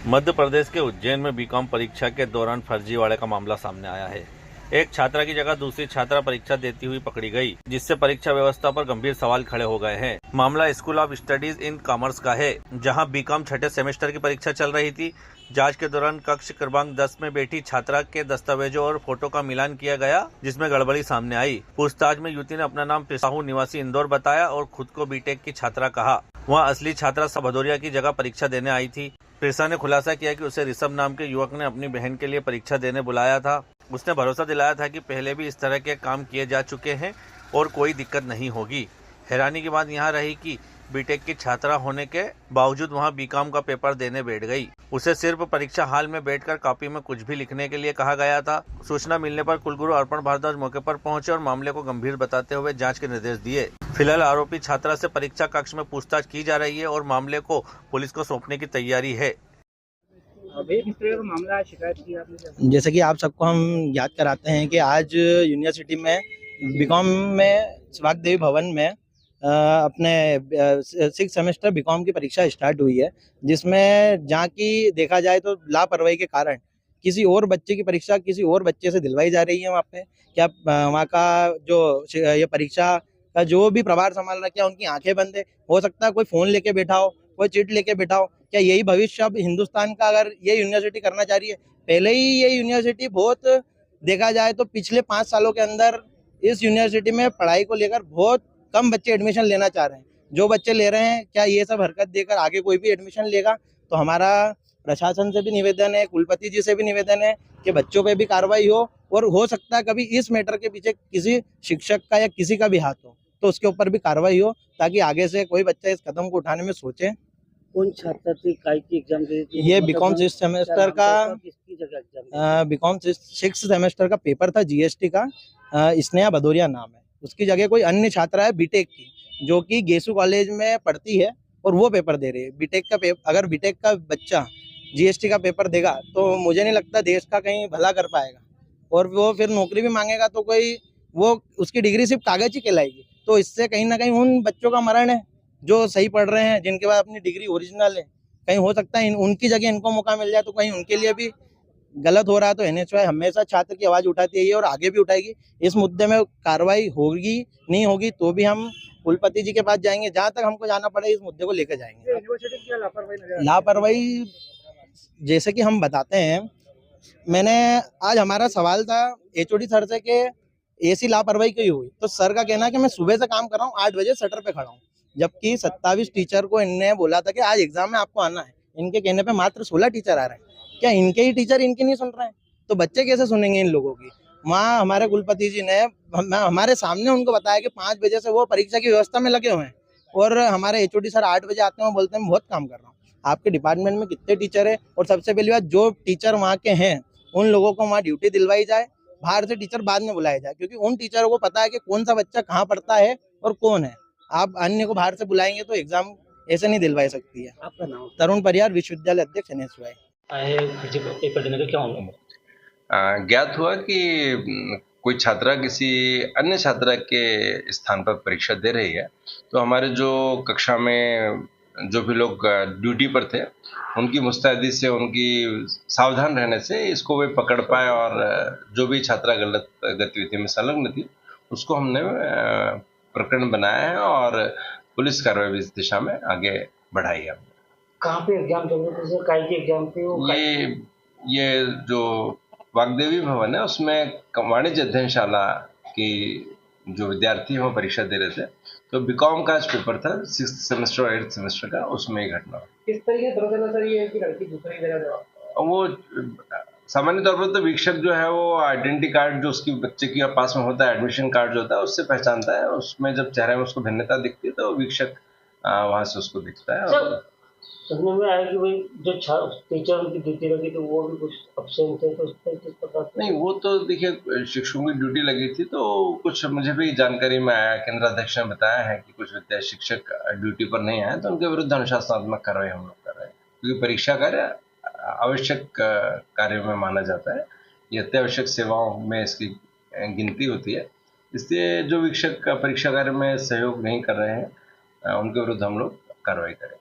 मध्य प्रदेश के उज्जैन में बीकॉम परीक्षा के दौरान फर्जीवाड़े का मामला सामने आया है। एक छात्रा की जगह दूसरी छात्रा परीक्षा देती हुई पकड़ी गई, जिससे परीक्षा व्यवस्था पर गंभीर सवाल खड़े हो गए हैं। मामला school of studies in commerce का है, जहां बीकॉम छठे सेमेस्टर की परीक्षा चल रही थी। जांच के दौरान कक्ष क्रमांक 10 में बैठी छात्रा के दस्तावेजों और फोटो का मिलान किया गया, जिसमें गड़बड़ी सामने आई। पूछताछ में युवती ने अपना नाम पिसाहू निवासी इंदौर बताया और खुद को बीटेक की छात्रा कहा। वहाँ असली छात्रा भदौरिया की जगह परीक्षा देने आई थी। प्रेसा ने खुलासा किया कि उसे ऋषभ नाम के युवक ने अपनी बहन के लिए परीक्षा देने बुलाया था। उसने भरोसा दिलाया था कि पहले भी इस तरह के काम किए जा चुके हैं और कोई दिक्कत नहीं होगी। हैरानी की बात यहाँ रही कि बीटेक की छात्रा होने के बावजूद वहाँ बीकॉम का पेपर देने बैठ गई। उसे सिर्फ परीक्षा हॉल में बैठकर कॉपी में कुछ भी लिखने के लिए कहा गया था। सूचना मिलने पर कुलगुरु अर्पण भारद्वाज मौके पर पहुंचे और मामले को गंभीर बताते हुए जांच के निर्देश दिए। फिलहाल आरोपी छात्रा से परीक्षा कक्ष में पूछताछ की जा रही है और मामले को पुलिस को सौंपने की तैयारी है। अभी किस तरह का मामला है, शिकायत की आपने? जैसे कि आप सबको हम याद कराते हैं कि आज यूनिवर्सिटी में बीकॉम में वाग्देवी भवन में अपने 6 सेमेस्टर बीकॉम की परीक्षा स्टार्ट हुई है, जिसमें जहाँ की देखा जाए तो लापरवाही के कारण किसी और बच्चे की परीक्षा किसी और बच्चे से दिलवाई जा रही है। वहाँ पे क्या वहाँ का जो ये परीक्षा का जो भी प्रभार संभाल रखा है उनकी आंखें बंद है। हो सकता है कोई फोन लेके बैठा हो, कोई चिट लेके बैठा हो। क्या यही भविष्य अब हिंदुस्तान का अगर ये यूनिवर्सिटी करना चाह रही है? पहले ही ये यूनिवर्सिटी बहुत देखा जाए तो पिछले 5 सालों के अंदर इस यूनिवर्सिटी में पढ़ाई को लेकर बहुत कम बच्चे एडमिशन लेना चाह रहे हैं। जो बच्चे ले रहे हैं, क्या ये सब हरकत देकर आगे कोई भी एडमिशन लेगा? तो हमारा प्रशासन से भी निवेदन है, कुलपति जी से भी निवेदन है कि बच्चों पे भी कार्रवाई हो, और हो सकता है कभी इस मैटर के पीछे किसी शिक्षक का या किसी का भी हाथ हो तो उसके ऊपर भी कार्रवाई हो, ताकि आगे से कोई बच्चा इस कदम को उठाने में सोचे। कौन छात्र थी, काय की एग्जाम दे रही थी? ये बीकॉम 6 सेमेस्टर का किसकी जगह एग्जाम? बीकॉम 6 सेमेस्टर का पेपर था, जीएसटी का। स्नेहा भदौरिया नाम है। उसकी जगह कोई अन्य छात्रा है बीटेक की, जो कि गेसू कॉलेज में पढ़ती है और वो पेपर दे रही है। बीटेक का अगर बीटेक का बच्चा जीएसटी का पेपर देगा तो मुझे नहीं लगता देश का कहीं भला कर पाएगा, और वो फिर नौकरी भी मांगेगा तो कोई वो उसकी डिग्री सिर्फ कागज ही कहलाएगी। तो इससे कहीं ना कहीं उन बच्चों का मरण है जो सही पढ़ रहे हैं, जिनके पास अपनी डिग्री ओरिजिनल है। कहीं हो सकता है उनकी जगह इनको मौका मिल जाए तो कहीं उनके लिए भी गलत हो रहा है। तो एनएचआई हमेशा छात्र की आवाज उठाती है और आगे भी उठाएगी। इस मुद्दे में कार्रवाई होगी नहीं होगी तो भी हम कुलपति जी के पास जाएंगे, जहां तक हमको जाना पड़े इस मुद्दे को लेकर जाएंगे। यूनिवर्सिटी की क्या लापरवाही? लापरवाही जैसे कि हम बताते हैं, मैंने आज हमारा सवाल था एचओडी सर से कि ऐसी लापरवाही क्यों हुई, तो सर का कहना है कि मैं सुबह से काम कर रहा हूँ, 8 बजे शटर पे खड़ा हूँ, जबकि 27 टीचर को इनने बोला था कि आज एग्जाम में आपको आना है। इनके कहने पे मात्र 16 टीचर आ रहे हैं। क्या इनके ही टीचर इनकी नहीं सुन रहे हैं? तो बच्चे कैसे सुनेंगे इन लोगों की? वहाँ हमारे कुलपति जी ने हमारे सामने उनको बताया कि 5 बजे से वो परीक्षा की व्यवस्था में लगे हुए हैं, और हमारे एचओडी सर 8 बजे आते हैं, बोलते हैं मैं बहुत काम कर रहा हूँ। आपके डिपार्टमेंट में कितने टीचर है? और सबसे पहली बात, जो टीचर वहाँ के हैं उन लोगों को वहाँ ड्यूटी दिलवाई जाए, बाहर से टीचर बाद में बुलाया जाए, क्योंकि उन टीचरों को पता है कि कौन सा बच्चा कहाँ पढ़ता है और कौन है। आप अन्य को बाहर से बुलाएंगे तो एग्जाम ऐसे नहीं दिलवाई सकती है। आपका नाम? तरुण परियार, विश्वविद्यालय अध्यक्ष एनएसयूआई। पेपर देने का क्या होगा? ज्ञात हुआ कि कोई छात्रा किसी अन्य छात्रा के स्थान पर परीक्षा दे रही है, तो हमारे जो कक्षा में जो भी लोग ड्यूटी पर थे उनकी मुस्तैदी से, उनकी सावधान रहने से इसको वे पकड़ पाए, और जो भी छात्रा गलत गतिविधि में संलग्न थी उसको हमने प्रकरण बनाया है और पुलिस कार्रवाई इस दिशा में आगे बढ़ाई है। कहाँ पे एग्जाम चल रहे थे सर? काय की एग्जाम थे वो? ये जो वाग्देवी भवन है उसमें वाणिज्य अध्ययनशाला की जो विद्यार्थी वो परीक्षा दे रहे थे, तो बीकॉम का पेपर था 6th सेमेस्टर और 8th सेमेस्टर का, उसमें ही घटना। किस तरीके से पता चला सर ये कि लड़की दूसरी जगह जवाब? वो सामान्य तौर पर तो वीक्षक जो है वो आइडेंटिटी कार्ड जो उसकी बच्चे के पास में होता है, एडमिशन कार्ड जो होता है, उससे पहचानता है। उसमें जब चेहरे में उसको भिन्नता दिखती है तो वीक्षक वहां से उसको दिखता है। सुनने में आया कि भाई जो टीचर उनकी ड्यूटी लगी तो वो भी कुछ अब्सेंट थे, तो उस पर किस प्रकार से? नहीं, वो तो देखिए शिक्षकों की ड्यूटी लगी थी, तो कुछ मुझे भी जानकारी में आया, केंद्र अध्यक्ष ने बताया है कि कुछ विद्या शिक्षक ड्यूटी पर नहीं आए, तो उनके विरुद्ध अनुशासनात्मक कार्रवाई हम लोग कर रहे हैं, क्योंकि परीक्षा कार्य आवश्यक कार्य में माना जाता है। ये अत्यावश्यक सेवाओं में इसकी गिनती होती है। इसलिए जो शिक्षक परीक्षा कार्य में सहयोग नहीं कर रहे हैं उनके विरुद्ध हम लोग कार्रवाई करें।